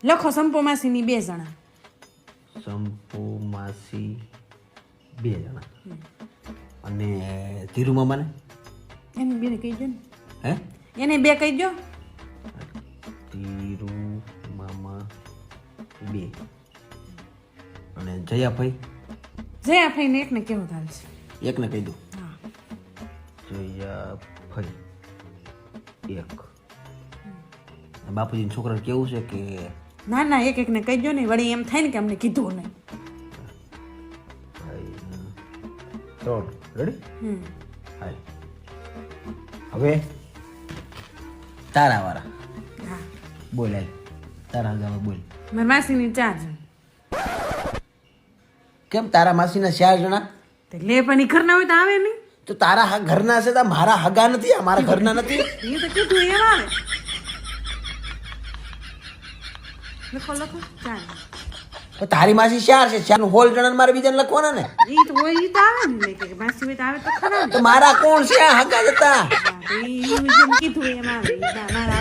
લખો સંપો માસીની 2 જણા. સંપુ માસી 2 જણા અને ધીરુ મામાને એને 2 કહી દો ને. હે એને 2 કહી દો. ધીરુ મામા 2 અને જયાભાઈ જયા ફઈને એકને કેવું ચાલશે. એકને કહી દઉં. હા જયાભાઈ 1. બાપુજીના છોકરાને કેવું છે કે ના ના એકને કહી દો ને વળી એમ થાય ને કે અમને કીધું નહીં. 3 રેડી. હાલ હવે તારા વાળા હા બોલ. હાલ તારા ગામે બોલ. મારી માસીની 4 જણ. કેમ તારા માસીના 4 જણા? તે લે પણ ઈ ઘરના હોય તો આવે નહીં. તો તારા ઘરના છે તો મારા હગા નથી, આ મારા ઘરના નથી. એ તો કીધું એમ આવે. લખો લખો 4. તો તારી માસી 4 છે, 4 નું હોલ જણા મારે બીજાને લખવાના ને. ઈ તો હોય ઈ તો આવે ને લે કે માસી હોય તો આવે તો ખરા ને. તો મારા કોણ છે આ હગા જતા? હા, તો ઈ જેમ કીધું એમ આવે. ઈ મારા